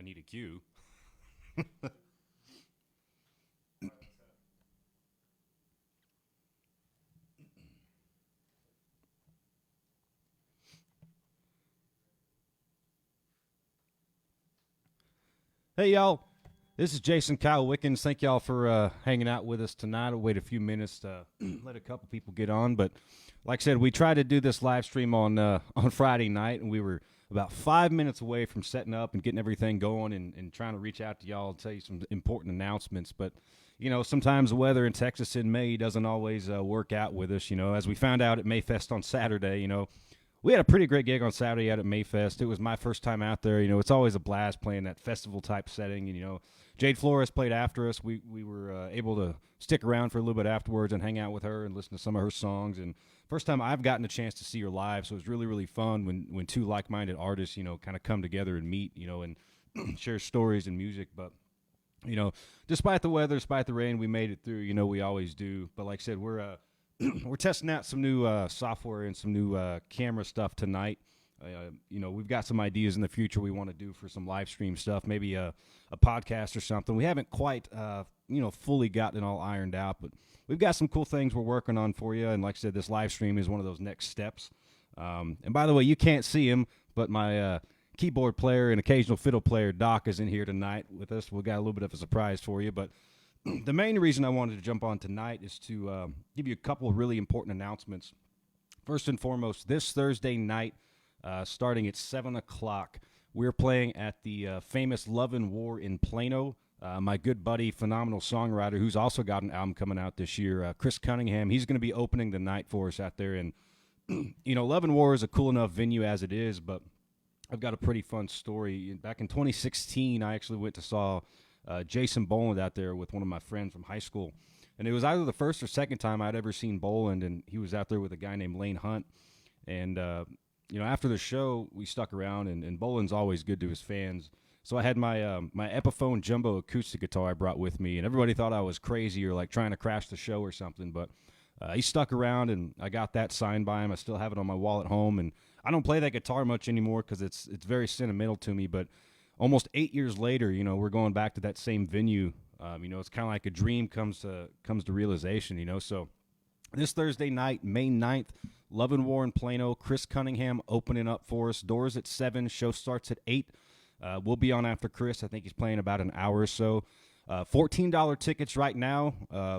I need a cue. Hey, y'all. This is Jason Kyle Wickens. Thank y'all for hanging out with us tonight. I'll wait a few minutes to let a couple people get on. But like I said, we tried to do this live stream on Friday night, and we were about 5 minutes away from setting up and getting everything going and trying to reach out to y'all and tell you some important announcements. But, sometimes the weather in Texas in May doesn't always work out with us. As we found out at Mayfest on Saturday, we had a pretty great gig on Saturday out at Mayfest. It was my first time out there. It's always a blast playing that festival-type setting. And, Jade Flores played after us. We were able to stick around for a little bit afterwards and hang out with her and listen to some of her songs. And first time I've gotten a chance to see her live, so it was really, really fun when two like-minded artists, kind of come together and meet, and share stories and music. But, despite the weather, despite the rain, we made it through. We always do. But like I said, we're testing out some new software and some new camera stuff tonight. We've got some ideas in the future we want to do for some live stream stuff, maybe a podcast or something. We haven't quite, fully gotten it all ironed out, but we've got some cool things we're working on for you. And like I said, this live stream is one of those next steps. And by the way, you can't see him, but my keyboard player and occasional fiddle player, Doc, is in here tonight with us. We've got a little bit of a surprise for you, but the main reason I wanted to jump on tonight is to give you a couple of really important announcements. First and foremost, this Thursday night, starting at 7 o'clock, we're playing at the famous Love and War in Plano. My good buddy, phenomenal songwriter, who's also got an album coming out this year, Chris Cunningham, he's going to be opening the night for us out there. And, Love and War is a cool enough venue as it is, but I've got a pretty fun story. Back in 2016, I actually went to saw Jason Boland out there with one of my friends from high school. And it was either the first or second time I'd ever seen Boland, and he was out there with a guy named Lane Hunt. And, after the show, we stuck around, and Boland's always good to his fans. So I had my my Epiphone Jumbo acoustic guitar I brought with me, and everybody thought I was crazy or like trying to crash the show or something. But he stuck around, and I got that signed by him. I still have it on my wall at home, and I don't play that guitar much anymore because it's very sentimental to me. But almost 8 years later, we're going back to that same venue. It's kind of like a dream comes to realization. So this Thursday night, May 9th, Love and War in Plano, Chris Cunningham opening up for us. Doors at 7, show starts at 8. We'll be on after Chris. I think he's playing about an hour or so. $14 tickets right now,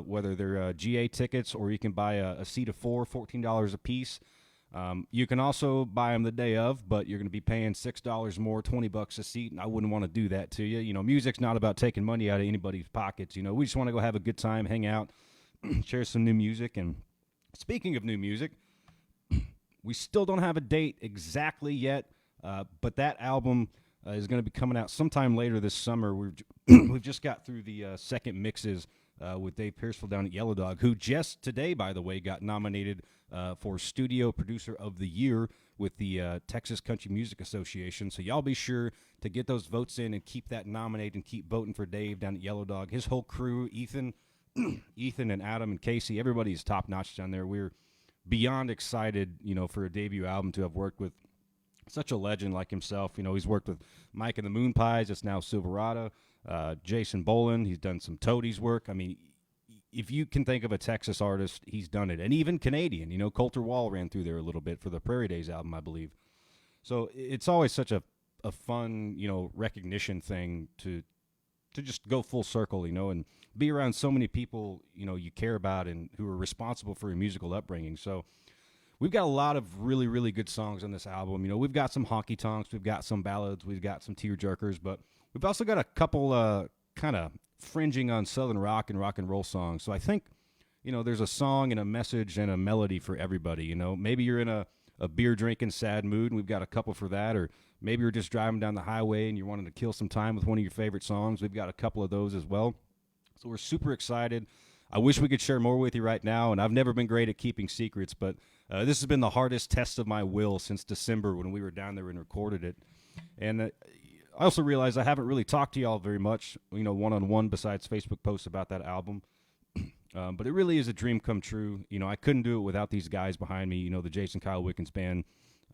whether they're GA tickets or you can buy a seat of 4, $14 a piece. You can also buy them the day of, but you're going to be paying $6 more, $20 a seat, and I wouldn't want to do that to you. Music's not about taking money out of anybody's pockets. We just want to go have a good time, hang out, share some new music. And speaking of new music, we still don't have a date exactly yet, but that album is going to be coming out sometime later this summer. We've just got through the second mixes with Dave Pierceville down at Yellow Dog, who just today, by the way, got nominated for Studio Producer of the Year with the Texas Country Music Association. So y'all be sure to get those votes in and keep that nominated and keep voting for Dave down at Yellow Dog. His whole crew, Ethan and Adam and Casey, everybody's top-notch down there. We're beyond excited, for a debut album to have worked with such a legend like himself. He's worked with Mike and the Moon Pies, it's now Silverado, Jason Boland, he's done some Toadies work. I mean, if you can think of a Texas artist, he's done it. And even Canadian, Coulter Wall ran through there a little bit for the Prairie Days album, I believe. So it's always such a fun, recognition thing to just go full circle, and be around so many people, you care about and who are responsible for your musical upbringing. So we've got a lot of really, really good songs on this album. We've got some honky tonks, we've got some ballads, we've got some tear jerkers, but we've also got a couple kind of fringing on Southern rock and roll songs. So I think, there's a song and a message and a melody for everybody. Maybe you're in a beer drinking sad mood, and we've got a couple for that, or maybe you're just driving down the highway and you're wanting to kill some time with one of your favorite songs. We've got a couple of those as well. So we're super excited. I wish we could share more with you right now, and I've never been great at keeping secrets, but this has been the hardest test of my will since December when we were down there and recorded it. And I also realize I haven't really talked to y'all very much, one-on-one besides Facebook posts about that album. But it really is a dream come true. I couldn't do it without these guys behind me, the Jason Kyle Wickens Band.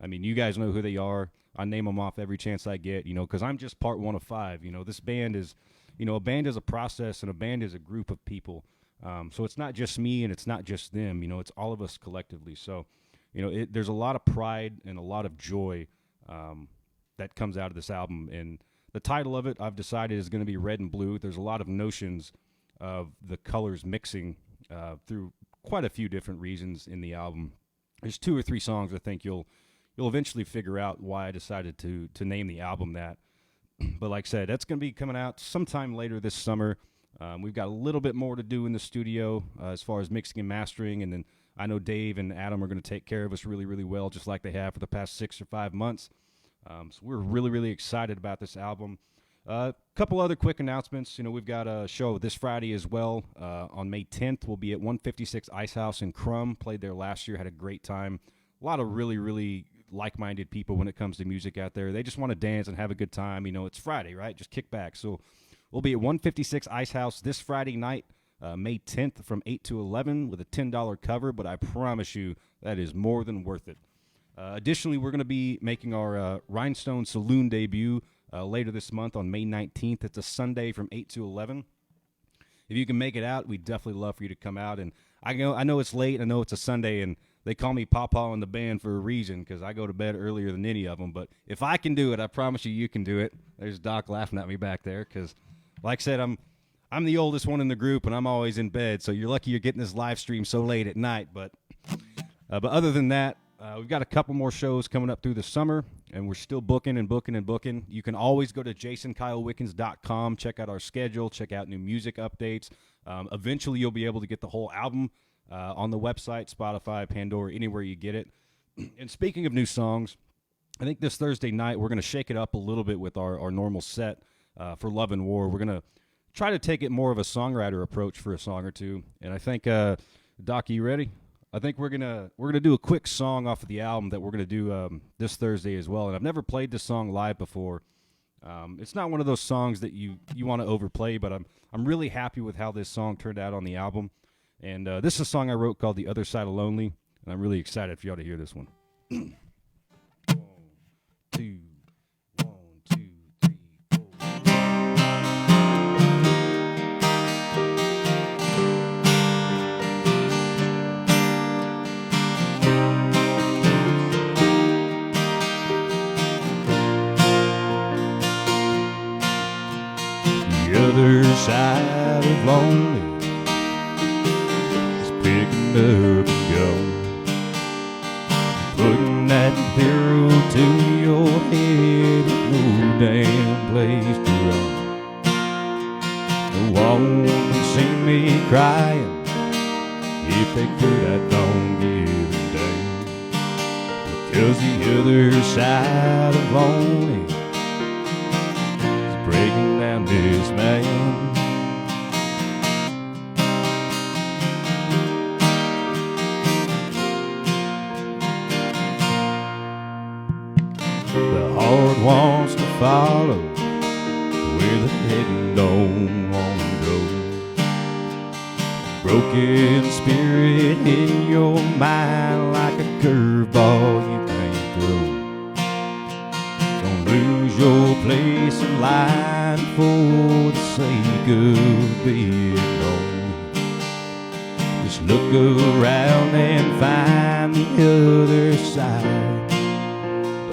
I mean, you guys know who they are. I name them off every chance I get, because I'm just part one of five. This band is, a band is a process, and a band is a group of people. So it's not just me and it's not just them. It's all of us collectively. So, there's a lot of pride and a lot of joy that comes out of this album. And the title of it, I've decided, is going to be Red and Blue. There's a lot of notions of the colors mixing through quite a few different reasons in the album. There's 2 or 3 songs I think you'll eventually figure out why I decided to name the album that. But like I said, that's going to be coming out sometime later this summer. We've got a little bit more to do in the studio as far as mixing and mastering, and then I know Dave and Adam are going to take care of us really, really well, just like they have for the past 6 or 5 months. So we're really, really excited about this album. A couple other quick announcements. We've got a show this Friday as well. On May 10th, we'll be at 156 Ice House in Crum. Played there last year, had a great time. A lot of really, really like-minded people when it comes to music out there. They just want to dance and have a good time. It's Friday, right? Just kick back. So we'll be at 156 Ice House this Friday night, May 10th from 8 to 11 with a $10 cover, but I promise you that is more than worth it. Additionally, we're going to be making our Rhinestone Saloon debut later this month on May 19th. It's a Sunday from 8 to 11. If you can make it out, we'd definitely love for you to come out. And I know it's late. I know it's a Sunday, and they call me Pawpaw in the band for a reason because I go to bed earlier than any of them. But if I can do it, I promise you can do it. There's Doc laughing at me back there because, like I said, I'm the oldest one in the group, and I'm always in bed. So you're lucky you're getting this live stream so late at night. But other than that, we've got a couple more shows coming up through the summer, and we're still booking and booking and booking. You can always go to JasonKyleWickens.com, check out our schedule, check out new music updates. Eventually, you'll be able to get the whole album on the website, Spotify, Pandora, anywhere you get it. And speaking of new songs, I think this Thursday night we're going to shake it up a little bit with our normal set for Love and War. We're going to try to take it more of a songwriter approach for a song or two. And I think, Doc, you ready? I think we're gonna do a quick song off of the album that we're gonna do this Thursday as well. And I've never played this song live before. It's not one of those songs that you want to overplay, but I'm really happy with how this song turned out on the album. And this is a song I wrote called "The Other Side of Lonely," and I'm really excited for y'all to hear this one. 1, 2. Other side of lonely is picking up and going, putting that arrow to your head with no damn place to run. No one can see me crying. If they could, I don't give a damn, because the other side of lonely breaking down this man. The heart wants to follow where the head don't want to go. Broken spirit in your mind like a curveball you can't throw. Lose your place in line for the sake of being known. Just look around and find the other side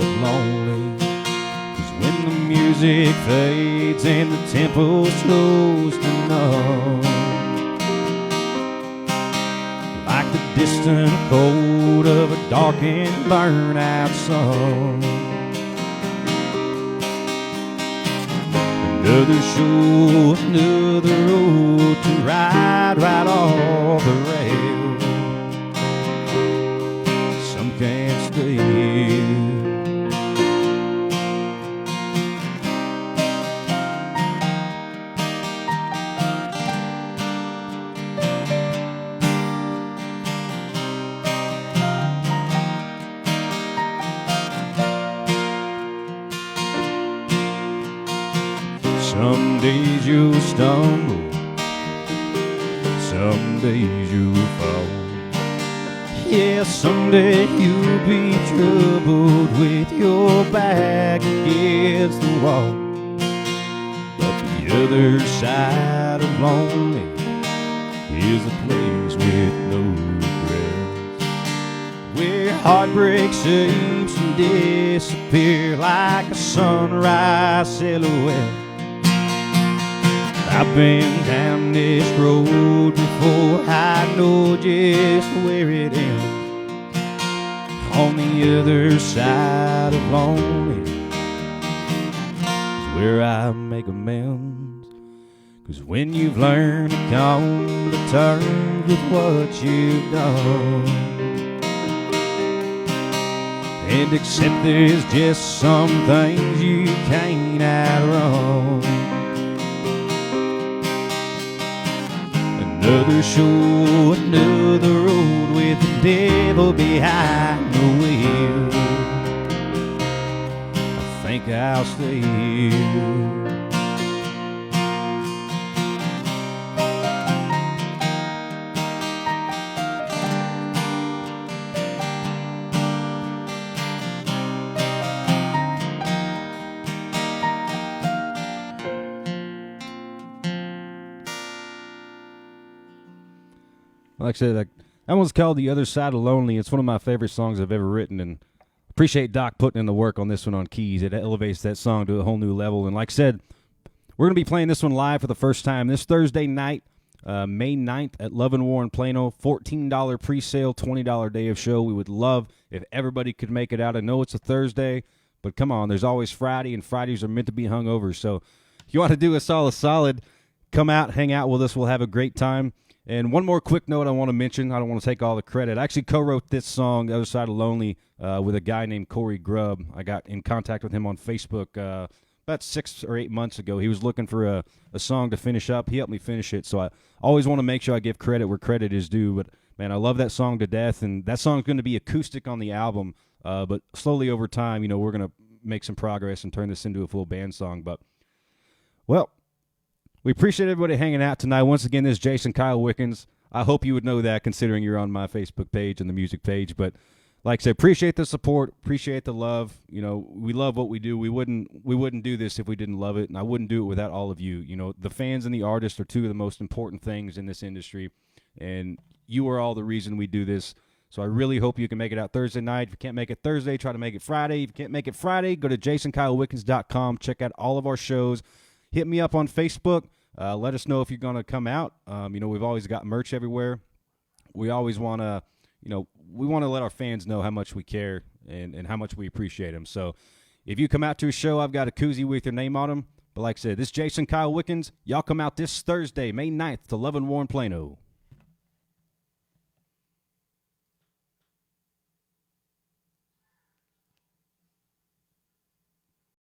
of lonely. 'Cause when the music fades and the tempo slows to numb, like the distant cold of a dark and burnout sun, another show, another road to ride right off the rail. Some can't stay. Some days you'll stumble, some days you'll fall. Yeah, someday you'll be troubled with your back against the wall. But the other side of lonely is a place with no regrets, where heartbreak seems to disappear like a sunrise silhouette. I've been down this road before, I know just where it ends. On the other side of lonely is where I make amends. 'Cause when you've learned to come to terms with what you've done and accept there's just some things you can't outrun, another show, another road with the devil behind the wheel, I think I'll stay here. Like I said, that one's called The Other Side of Lonely. It's one of my favorite songs I've ever written, and appreciate Doc putting in the work on this one on keys. It elevates that song to a whole new level. And like I said, we're going to be playing this one live for the first time this Thursday night, May 9th at Love and War in Plano. $14 pre-sale, $20 day of show. We would love if everybody could make it out. I know it's a Thursday, but come on, there's always Friday, and Fridays are meant to be hungover. So if you want to do us all a solid, come out, hang out with us. We'll have a great time. And one more quick note I want to mention. I don't want to take all the credit. I actually co-wrote this song, The Other Side of Lonely, with a guy named Corey Grubb. I got in contact with him on Facebook about 6 or 8 months ago. He was looking for a song to finish up. He helped me finish it. So I always want to make sure I give credit where credit is due. But, man, I love that song to death. And that song's going to be acoustic on the album. But slowly over time, we're going to make some progress and turn this into a full band song. But, well, we appreciate everybody hanging out tonight. Once again, this is Jason Kyle Wickens. I hope you would know that considering you're on my Facebook page and the music page. But like I said, appreciate the support, appreciate the love. We love what we do. We wouldn't do this if we didn't love it, and I wouldn't do it without all of you. The fans and the artists are two of the most important things in this industry, and you are all the reason we do this. So I really hope you can make it out Thursday night. If you can't make it Thursday, try to make it Friday. If you can't make it Friday, go to JasonKyleWickens.com. Check out all of our shows. Hit me up on Facebook. Let us know if you're going to come out. We've always got merch everywhere. We always want to, we want to let our fans know how much we care and how much we appreciate them. So if you come out to a show, I've got a koozie with your name on them. But like I said, this is Jason Kyle Wickens. Y'all come out this Thursday, May 9th to Love and War in Plano.